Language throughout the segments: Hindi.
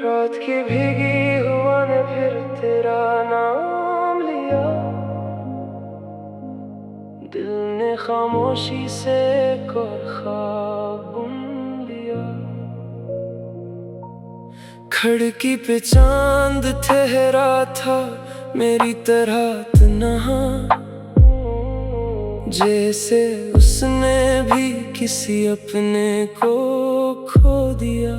रात की भीगी हुआ ने फिर तेरा नाम लिया, दिल ने खामोशी से एक और ख्वाब बुन दिया। खिड़की पे चांद ठहरा था मेरी तरह तन्हा, जैसे उसने भी किसी अपने को खो दिया।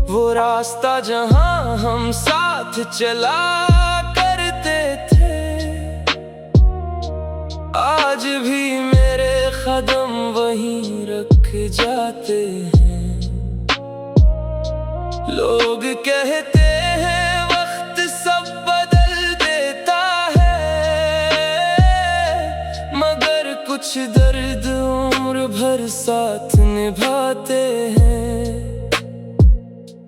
वो रास्ता जहां हम साथ चला करते थे, आज भी मेरे कदम वहीं रख जाते हैं। लोग कहते हैं वक्त सब बदल देता है, मगर कुछ दर्द उम्र भर साथ निभाते हैं।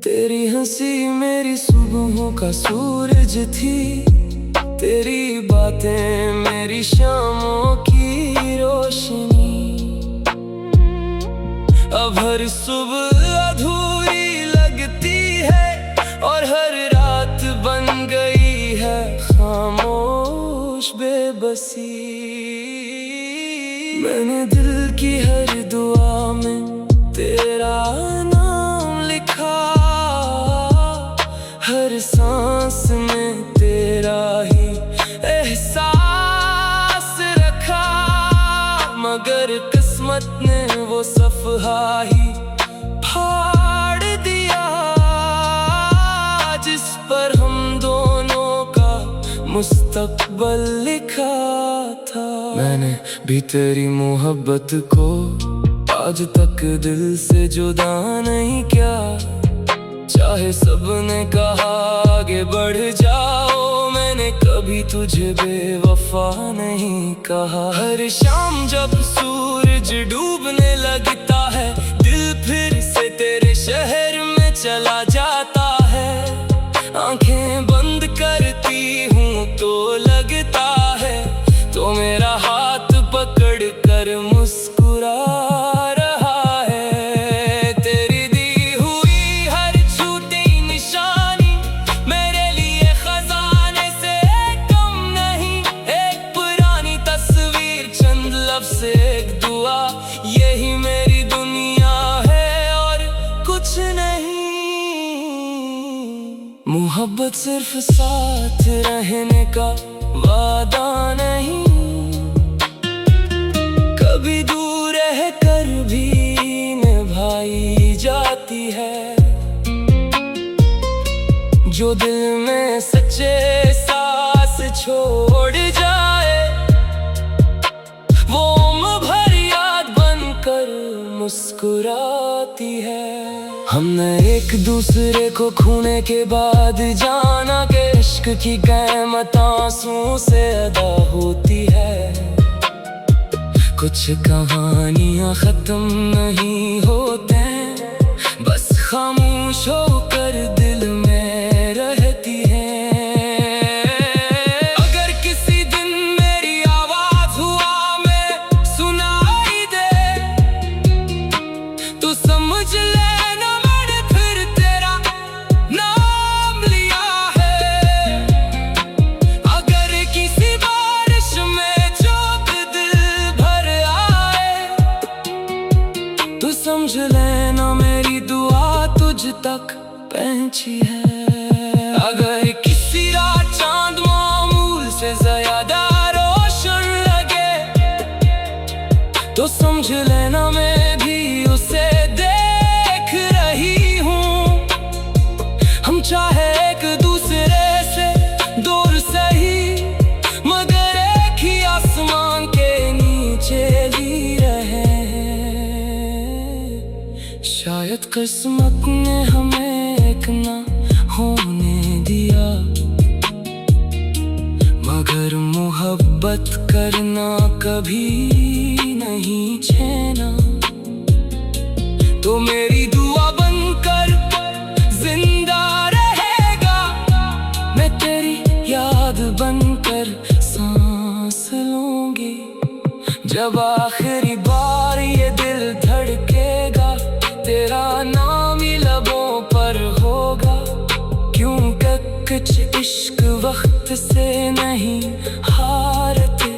तेरी हंसी मेरी सुबहों का सूरज थी, तेरी बातें मेरी शामों की रोशनी। अब हर सुबह अधूरी लगती है और हर रात बन गई है खामोश बेबसी। मैंने दिल की हर दुआ में तेरा नाम लिखा, हर सांस में तेरा ही एहसास रखा। मगर किस्मत ने वो सफ़हा ही फाड़ दिया, जिस पर हम दोनों का मुस्तकबल लिखा था। मैंने भी तेरी मोहब्बत को आज तक दिल से जुदा नहीं किया, चाहे सबने कहा आगे बढ़ जाओ, मैंने कभी तुझे बेवफा नहीं कहा। हर शाम जब सूरज डूबने लगता है, दिल फिर से तेरे शहर में चला जाता है। आंखें बंद करती हूँ तो लगता है तो मेरा हाथ पकड़ कर मुस्कुरा रहा है। तेरी दी हुई हर छूटी निशानी मेरे लिए खजाने से कम नहीं। एक पुरानी तस्वीर, चंद लफ्ज़, एक दुआ, यही मेरी दुनिया है और कुछ नहीं। मोहब्बत सिर्फ साथ रहने का वादा नहीं, कभी दूर रह कर भी निभाई जाती है। जो दिल में सच्चे सांस छोड़ जाए, वो उम्र भर याद बनकर मुस्कुराती है। हमने एक दूसरे को खोने के बाद जाना कि इश्क की कीमत आंसुओं से अदा होती है। कुछ कहानियां खत्म नहीं होते, बस खामोश होकर दिल में रहती हैं। अगर किसी दिन मेरी आवाज हुआ में सुनाई दे, तो समझ लेना मैंने फिर तेरा नाम लिया है। अगर किसी बारिश में चोट दिल भर आए, तो समझ लेना मेरी दुआ तुझ तक पहुंची है। अगर किसी रात चांद मामूल से ज्यादा रोशन लगे, तो समझ लेना मैं भी उसे देख रही हूँ। हम चाहे एक दूसरे से दूर सही, मगर एक ही आसमान के नीचे जी रहे हैं। शायद किस्मत ने हमें एक ना होने दिया, मगर मोहब्बत करना कभी नहीं छेना। तो मेरी दुआ बनकर जिंदा रहेगा, मैं तेरी याद बनकर सांस लूंगी। जब आखिरी बार ये दिल धड़केगा इश्क वक्त से नहीं हारते,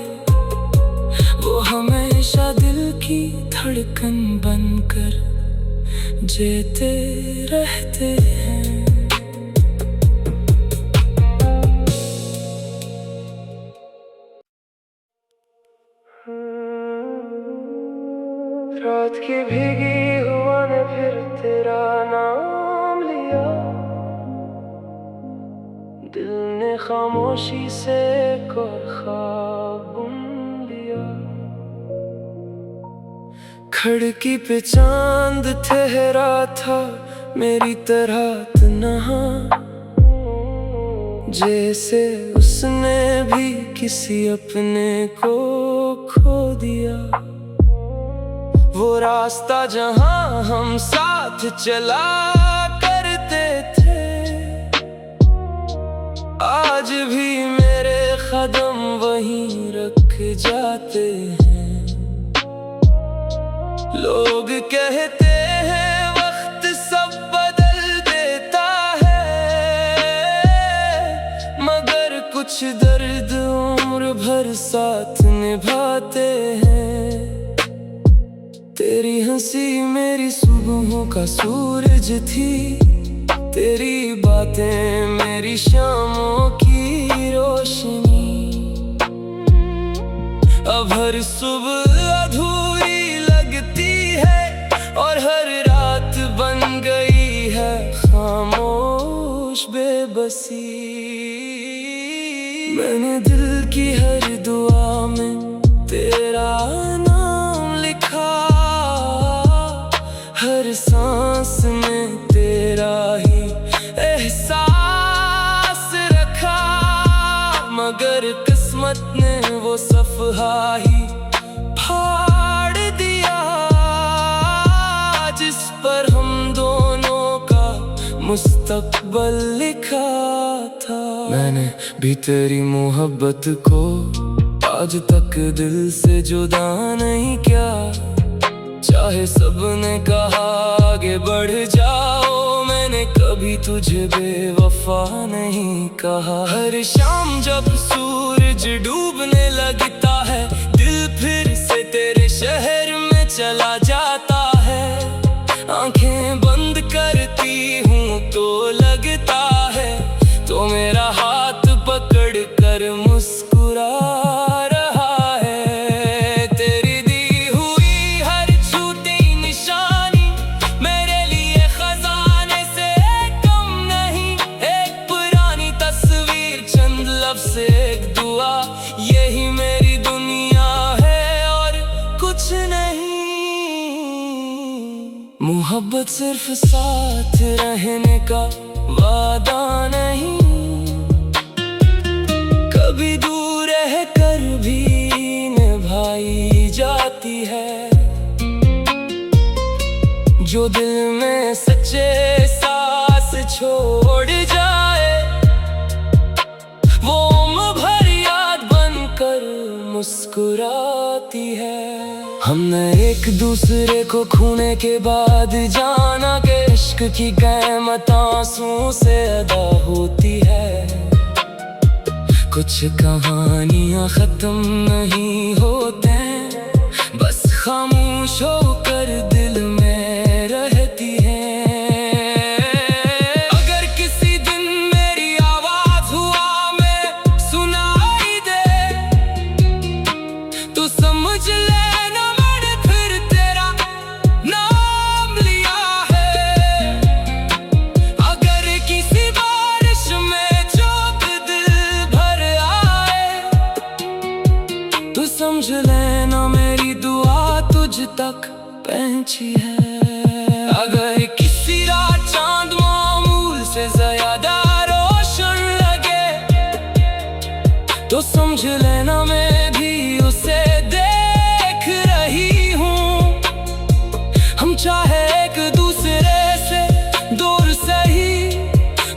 वो हमेशा दिल की धड़कन बनकर जीते रहते हैं। रात की भीगी हुआ ने फिर तेरा नाम लिया, दिल ने खामोशी से एक और ख्वाब बुन लिया। खिड़की पे चांद ठहरा था मेरी तरह तन्हा, जैसे उसने भी किसी अपने को खो दिया। वो रास्ता जहां हम साथ चला करते थे, आज भी मेरे कदम वहीं रख जाते हैं। लोग कहते हैं वक्त सब बदल देता है, मगर कुछ दर्द उम्र भर साथ निभाते हैं। तेरी हंसी मेरी सुबहों का सूरज थी, तेरी बातें मेरी शामों की रोशनी। अब हर सुबह अधूरी लगती है और हर रात बन गई है खामोश बेबसी। मैंने दिल की हर दुआ में तेरा नाम लिखा, हर सांस में तेरा ही एहसास रखा, मगर किस्मत ने वो सफ़हा ही फाड़ दिया, जिस पर हम दोनों का मुस्तकबल लिखा था। मैंने भी तेरी मोहब्बत को आज तक दिल से जुदा नहीं किया, चाहे सबने कहा आगे बढ़ जाओ, मैंने कभी तुझे बेवफा नहीं कहा। हर शाम जब सूरज डूबने लगता है, दिल फिर से तेरे शहर में चला जाता है। आंखें बंद करती हूँ तो लगता है तो मेरा हाथ पकड़ कर मुस्कुरा रहा है। तेरी दी हुई हर छूटी निशानी मेरे लिए खजाने से कम नहीं, एक पुरानी तस्वीर चंद लफ्ज़ एक दुआ, यही मेरी दुनिया है और कुछ नहीं। मोहब्बत सिर्फ साथ रहने का वादा नहीं, कभी दूर रह कर भी निभाई जाती है। जो दिल में सच्चे सांस छोड़ जाए, वो उम्र भर याद बनकर मुस्कुराती है। हमने एक दूसरे को खोने के बाद जाना कि इश्क की कीमत आंसुओं से अदा होती है। कुछ कहानियां खत्म नहीं होते, बस खामोश होकर दिल में रहती हैं। अगर किसी दिन मेरी आवाज हुआ में सुनाई दे, तो समझ लेना मैंने फिर तेरा नाम लिया है। अगर किसी बारिश में चौक दिल भर आए, तो समझ लेना मेरी दुआ तुझ तक पहुंची है। अगर किसी रात चांद मामूल से ज्यादा रोशन लगे, तो समझ लेना मैं भी उसे देख रही हूँ। हम चाहे एक दूसरे से दूर सही,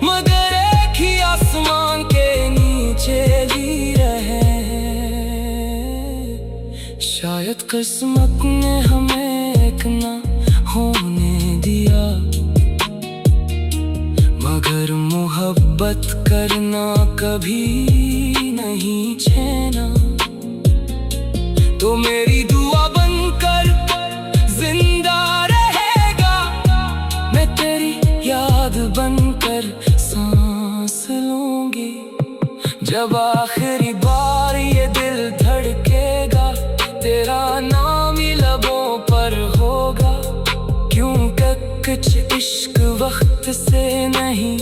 मगर एक ही आसमान के नीचे जी रहे हैं। शायद किस्मत ने हमें एक ना होने दिया, मगर मोहब्बत करना कभी नहीं छेना, तो मेरी दुआ बनकर जिंदा रहेगा। मैं तेरी याद बनकर सांस लूंगी, जब आखिरी बार ये दिल धड़केगा, तेरा नाम ही लबों पर होगा। क्योंकि कुछ इश्क वक्त से नहीं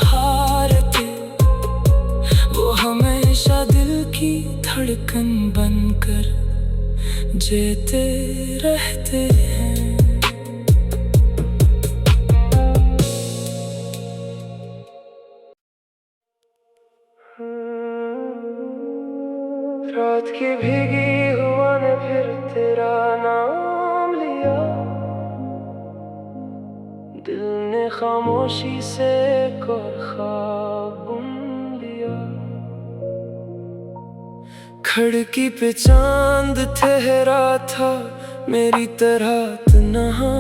हारते, वो हमेशा दिल की धड़कन बनकर जीते रहते हैं। रात की भीगी हुआ ने फिर तेरा नाम लिया, दिल ने खामोशी से एक और ख्वाब बुन लिया। खिड़की पे चांद ठहरा था मेरी तरह तन्हा,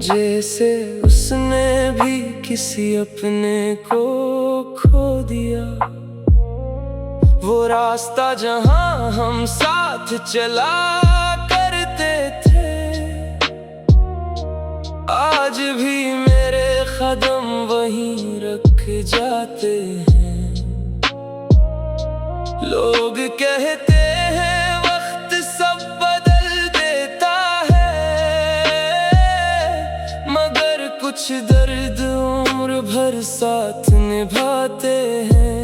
जैसे उसने भी किसी अपने को खो दिया। वो रास्ता जहां हम साथ चला करते थे, आज भी मेरे कदम वहीं रख जाते हैं। लोग कहते हैं वक्त सब बदल देता है, मगर कुछ दर्द उम्र भर साथ निभाते हैं।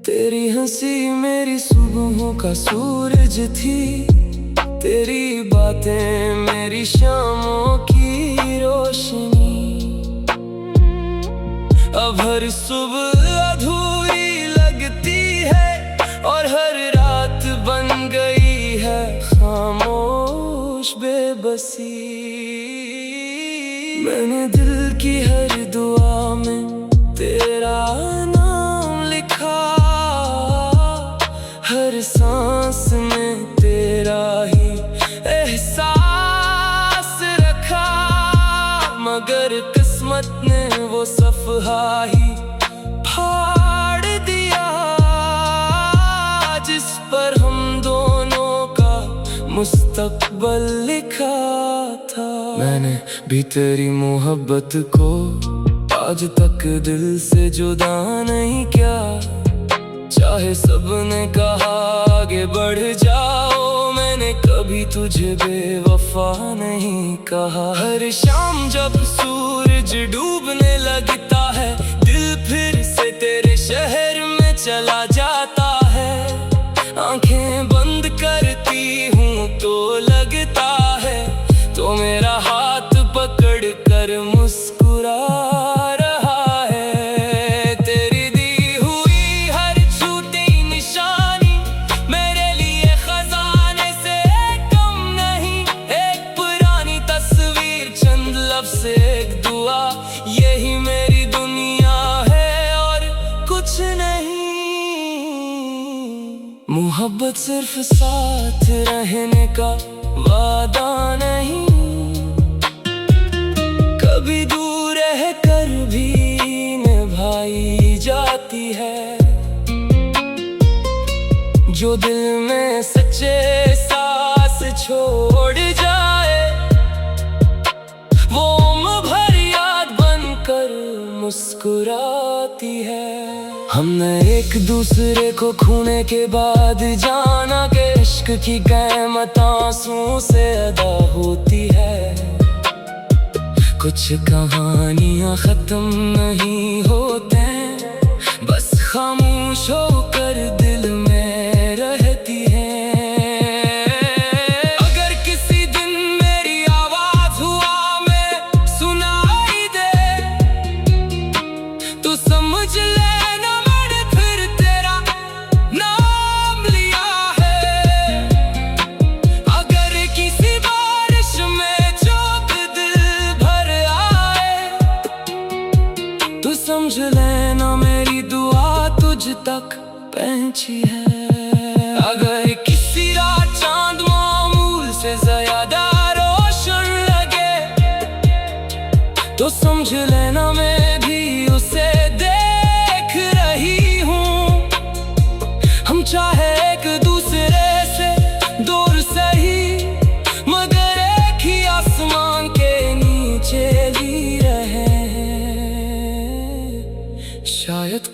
तेरी हंसी मेरी सुबहों का सूरज थी, तेरी बातें मेरी शामों की रोशनी। अब हर सुबह अधूरी लगती है और हर रात बन गई है खामोश बेबसी। मैंने दिल की हर दुआ में तेरा नाम लिखा, हर सांस में तेरा ही एहसास रखा। मगर किस्मत ने वो सफ़हा ही फाड़ दिया, जिस पर हम दोनों का मुस्तकबल लिखा था। मैंने भी तेरी मोहब्बत को आज तक दिल से जुदा नहीं किया, चाहे सबने कहा आगे बढ़ जाओ, मैंने कभी तुझे बेवफा नहीं कहा। हर शाम जब सूरज डूबने लगता है, दिल फिर से तेरे शहर में चला जाता है। आंखें बंद करती हूँ तो लगता है तो मेरा हाथ पकड़ कर मुस्कुरा रहा है। तेरी दी हुई हर छूटी निशानी मेरे लिए खजाने से कम नहीं। एक पुरानी तस्वीर, चंद लफ्ज़, एक दुआ, यही मेरी दुनिया है और कुछ नहीं। मोहब्बत सिर्फ साथ रहने का वादा नहीं, कभी दूर रह कर भी निभाई जाती है। जो दिल में सच्चे सांस छोड़ जाए, वो उम्र भर याद बनकर मुस्कुराती है। हमने एक दूसरे को खोने के बाद जाना कि इश्क की कीमत आंसुओं से अदा होती है। कुछ कहानियां खत्म नहीं होते, बस खामोश होकर दिल में रहती हैं। अगर किसी दिन मेरी आवाज हुआ में सुनाई दे, तो समझ लेना मैंने फिर तेरा नाम लिया है। अगर किसी बारिश में चौक दिल भर आए, तो समझ लेना मेरी दुआ तुझ तक पहुंची है। अगर किसी रात चांद मामूल से ज्यादा रोशन लगे, तो समझ लेना मैं भी उसे दे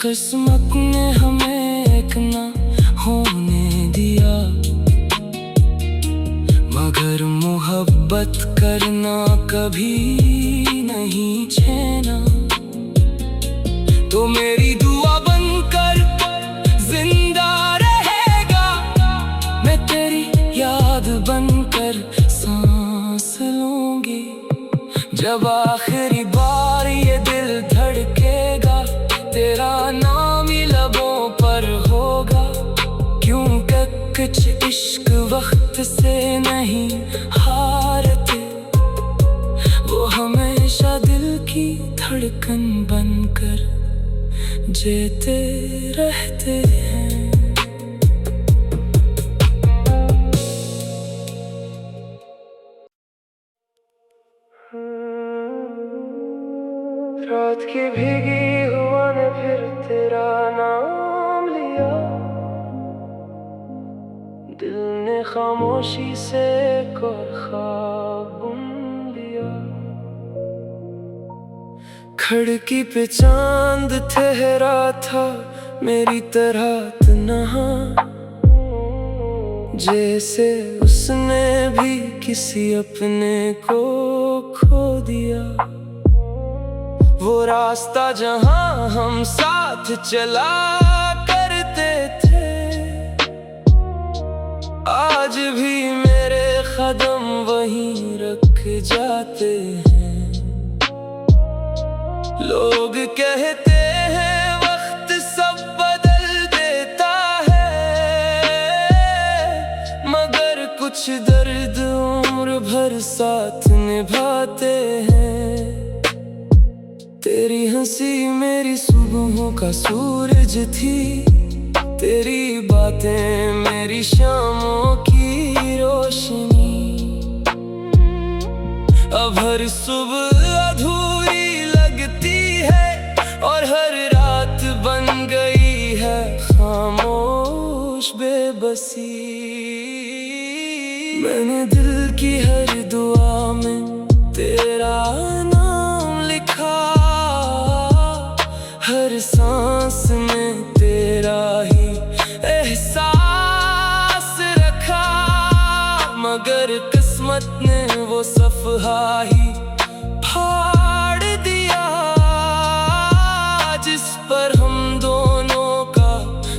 किस्मत ने हमें एक ना होने दिया, मगर मोहब्बत करना कभी नहीं छेना। तो मेरी दुआ बनकर जिंदा रहेगा, मैं तेरी याद बनकर सांस लूंगी। जब आखिरी बार ये दिल धड़केगा, तेरा नाम ही लबों पर होगा। क्योंकि कुछ इश्क वक्त से नहीं हारते, वो हमेशा दिल की धड़कन बनकर जीते रहते हैं। रात की भीगी हुआ ने फिर तेरा नाम लिया, दिल ने खामोशी से एक और ख्वाब बुन लिया। खिड़की पे चांद ठहरा था मेरी तरह तन्हा, जैसे उसने भी किसी अपने को खो दिया। वो रास्ता जहां हम साथ चला करते थे, आज भी मेरे कदम वहीं रख जाते हैं। लोग कहते हैं वक्त सब बदल देता है, मगर कुछ दर्द उम्र भर साथ निभाते हैं। तेरी हंसी मेरी सुबहों का सूरज थी, तेरी बातें मेरी शामों की रोशनी। अब हर सुबह अधूरी लगती है और हर रात बन गई है खामोश बेबसी। मैंने दिल की हर दुआ में तेरा नाम लिखा, हर सांस में तेरा ही एहसास रखा। मगर किस्मत ने वो सफ़हा ही फाड़ दिया, जिस पर हम दोनों का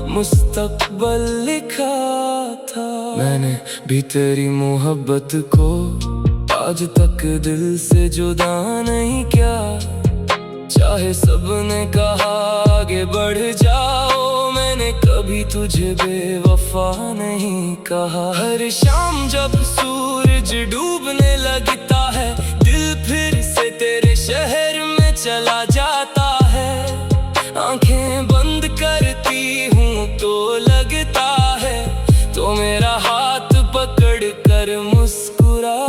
मुस्तकबल लिखा था। मैंने भी तेरी मोहब्बत को आज तक दिल से जुदा नहीं किया, चाहे सबने कहा आगे बढ़ जाओ, मैंने कभी तुझे बेवफा नहीं कहा। हर शाम जब सूरज डूबने लगता है, दिल फिर से तेरे शहर में चला जाता है। आंखें बंद करती हूँ तो लगता है तो मेरा हाथ पकड़ कर मुस्कुरा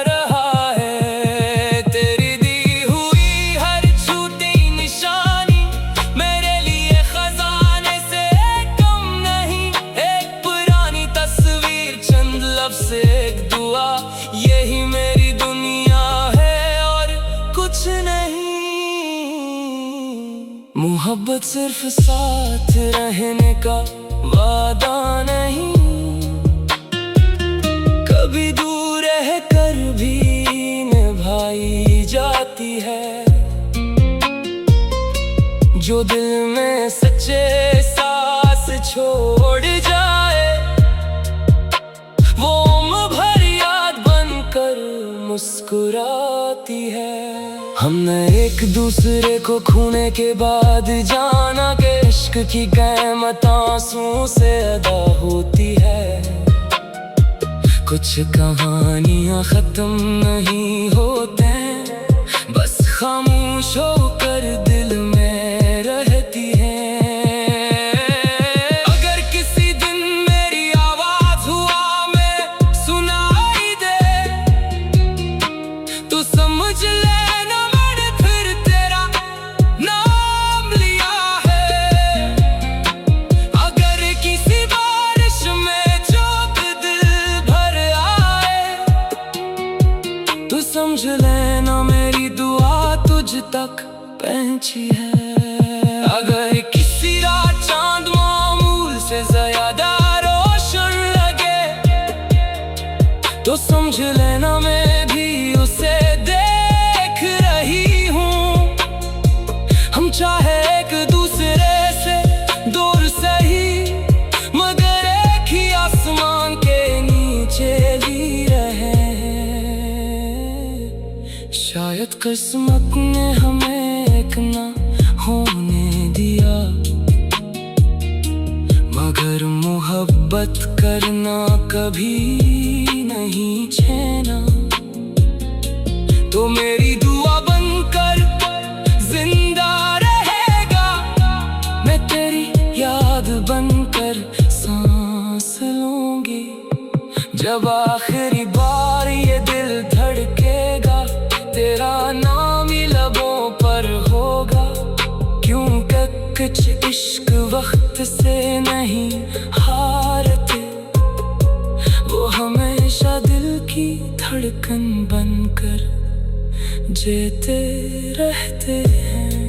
रहा है। तेरी दी हुई हर छूटी निशानी मेरे लिए खजाने से कम नहीं। एक पुरानी तस्वीर, चंद लफ्ज़, एक दुआ, यही मेरी दुनिया है और कुछ नहीं। मोहब्बत सिर्फ साथ रहने का वादा नहीं, कभी दूर रह कर भी निभाई जाती है। जो दिल में सच्चे सांस छोड़ जाए, वो उम्र भर याद बनकर मुस्कुराती है। हमने एक दूसरे को खोने के बाद जाना कि इश्क की कीमत आंसुओं से अदा होती है। कुछ कहानियां खत्म नहीं होते, बस खामोश होकर दिल में रहती हैं। अगर किसी दिन मेरी आवाज हुआ में सुनाई दे, तो समझ लेना मैंने फिर तेरा नाम लिया है। अगर किसी बारिश में चौक दिल भर आए, तो समझ लेना मेरी दुआ तुझ तक पहुंची है। अगर किसी तो समझ लेना मैं भी उसे देख रही हूँ। हम चाहे एक दूसरे से दूर सही, मगर एक ही आसमान के नीचे जी रहे हैं। शायद किस्मत ने हमें एक ना होने दिया, मगर मोहब्बत करना कभी नहीं छेना। तो मेरी दुआ बनकर जिंदा रहेगा, मैं तेरी याद बनकर सांस लूंगी। जब आखिरी बार ये दिल धड़केगा, तेरा नाम ही लबों पर होगा। क्योंकि कुछ इश्क वक्त से नहीं हारते, वो हमेशा दिल की धड़कन बनकर जीते रहते हैं।